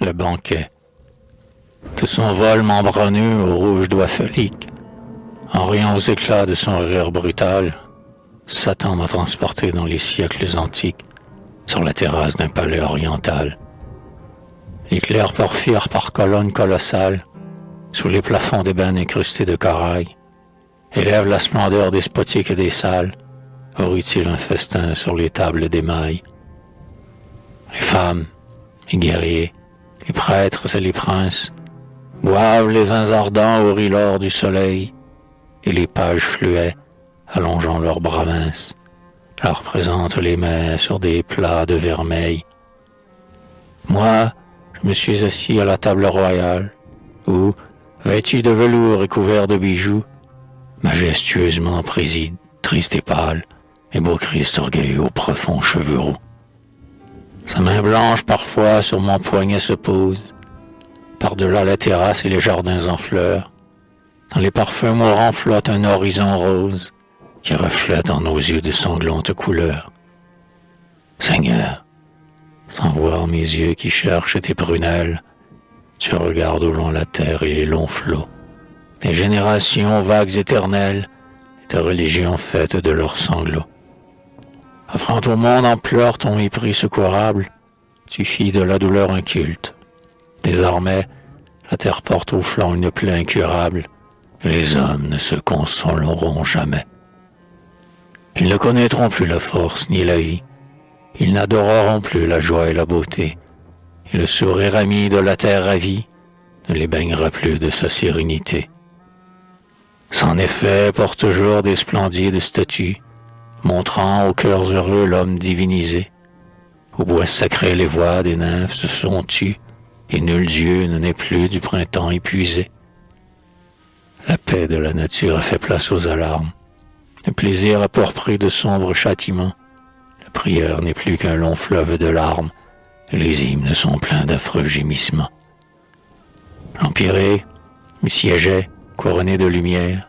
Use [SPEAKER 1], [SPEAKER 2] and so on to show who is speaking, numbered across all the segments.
[SPEAKER 1] le banquet. De son vol membranu aux rouges doigts phalliques, en riant aux éclats de son rire brutal, Satan m'a transporté dans les siècles antiques, sur la terrasse d'un palais oriental. L'éclair porphyre par colonnes colossales, sous les plafonds d'ébène incrustés de corail, élève la splendeur despotique des salles, aurait-il un festin sur les tables d'émail. Les femmes, les guerriers, les prêtres et les princes boivent les vins ardents au rilord du soleil, et les pages fluets, allongeant leurs bras minces, leur présentent les mets sur des plats de vermeil. Moi, je me suis assis à la table royale, où, vêtu de velours et couvert de bijoux, majestueusement préside, triste et pâle, et beau Christ orgueilleux aux profonds cheveux roux. Sa main blanche parfois sur mon poignet se pose, par-delà la terrasse et les jardins en fleurs. Dans les parfums mourants flotte un horizon rose qui reflète en nos yeux de sanglantes couleurs. Seigneur, sans voir mes yeux qui cherchent tes prunelles, tu regardes au long la terre et les longs flots, tes générations vagues éternelles et ta religion faite de leurs sanglots. Offrant au monde en pleurs ton mépris secourable, tu fis de la douleur un culte. Désormais, la terre porte au flanc une plaie incurable, et les hommes ne se consoleront jamais. Ils ne connaîtront plus la force ni la vie, ils n'adoreront plus la joie et la beauté, et le sourire ami de la terre ravie ne les baignera plus de sa sérénité. C'en effet porte toujours des splendides statues, montrant aux cœurs heureux l'homme divinisé. Au bois sacré les voix des nymphes se sont tues, et nul dieu ne n'est plus du printemps épuisé. La paix de la nature a fait place aux alarmes. Le plaisir a pourpris de sombres châtiments. La prière n'est plus qu'un long fleuve de larmes, et les hymnes sont pleins d'affreux gémissements. L'empyrée y siégeait, couronné de lumière.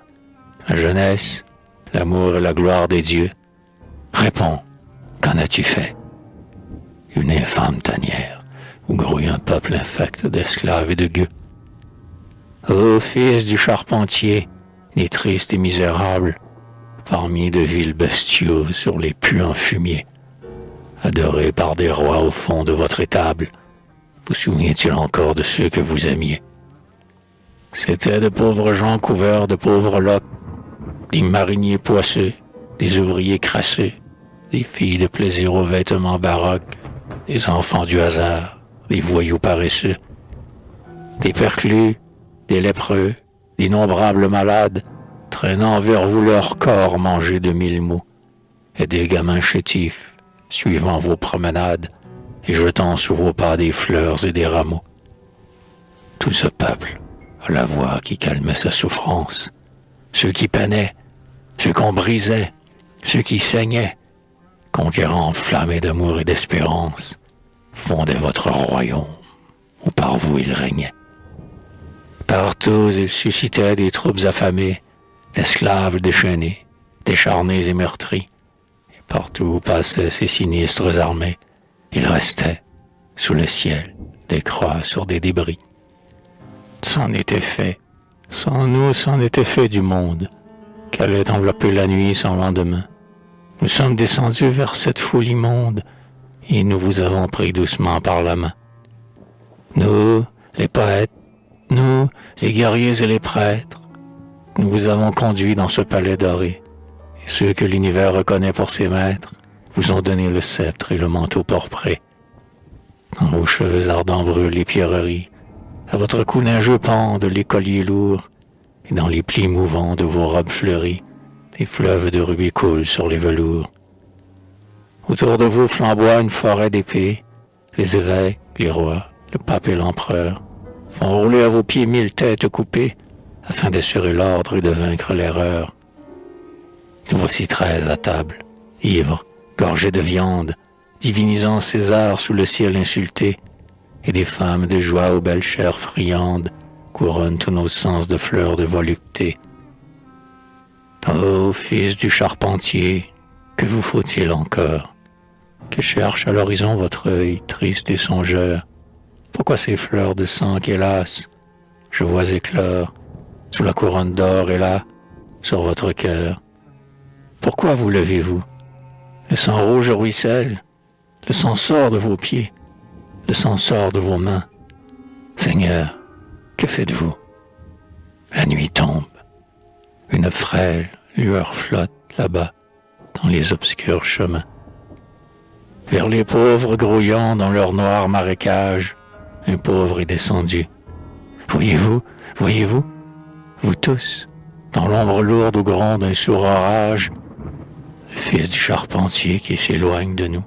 [SPEAKER 1] La jeunesse, l'amour et la gloire des dieux. Réponds, qu'en as-tu fait? Une infâme tanière, où grouille un peuple infect d'esclaves et de gueux. Ô fils du charpentier, né triste et misérable, parmi de vils bestiaux sur les puants fumiers, adoré par des rois au fond de votre étable, vous souvenez-il encore de ceux que vous aimiez? C'étaient de pauvres gens couverts de pauvres loques, des mariniers poisseux, des ouvriers crasseux, des filles de plaisir aux vêtements baroques, des enfants du hasard, des voyous paresseux, des perclus, des lépreux, d'innombrables malades, traînant vers vous leur corps mangé de 1000 maux, et des gamins chétifs, suivant vos promenades, et jetant sous vos pas des fleurs et des rameaux. Tout ce peuple a la voix qui calmait sa souffrance, ceux qui peinaient, ceux qu'on brisait, ceux qui saignaient, conquérants enflammés d'amour et d'espérance, fondaient votre royaume, où par vous il régnait. Partout il suscitait des troupes affamées, d'esclaves déchaînés, décharnés et meurtris, et partout où passaient ces sinistres armées, il restait, sous le ciel, des croix sur des débris. C'en était fait, sans nous c'en était fait du monde, qu'allait envelopper la nuit sans lendemain. Nous sommes descendus vers cette foule immonde, et nous vous avons pris doucement par la main. Nous, les poètes, nous, les guerriers et les prêtres, nous vous avons conduits dans ce palais doré, et ceux que l'univers reconnaît pour ses maîtres vous ont donné le sceptre et le manteau pourpré. Dans vos cheveux ardents brûlent les pierreries, à votre cou neigeux pendent les colliers lourds, et dans les plis mouvants de vos robes fleuries, des fleuves de rubis coulent sur les velours. Autour de vous flamboie une forêt d'épées, les évêques, les rois, le pape et l'empereur font rouler à vos pieds 1000 têtes coupées, afin d'assurer l'ordre et de vaincre l'erreur. Nous voici 13 à table, ivres, gorgés de viande, divinisant César sous le ciel insulté, et des femmes de joie aux belles chairs friandes couronnent tous nos sens de fleurs de volupté. Ô fils du charpentier, que vous faut-il encore? Que cherche à l'horizon votre œil triste et songeur, Pourquoi ces fleurs de sang qu'hélas, je vois éclore sous la couronne d'or et là, sur votre cœur? Pourquoi vous levez-vous? Le sang rouge ruisselle, le sang sort de vos pieds, le sang sort de vos mains. Seigneur, que faites-vous? La nuit tombe, une frêle lueur flotte là-bas, dans les obscurs chemins. Vers les pauvres grouillant dans leur noir marécage, un pauvre est descendu. Voyez-vous, voyez-vous, vous tous, dans l'ombre lourde ou gronde d'un sourd orage, le fils du charpentier qui s'éloigne de nous.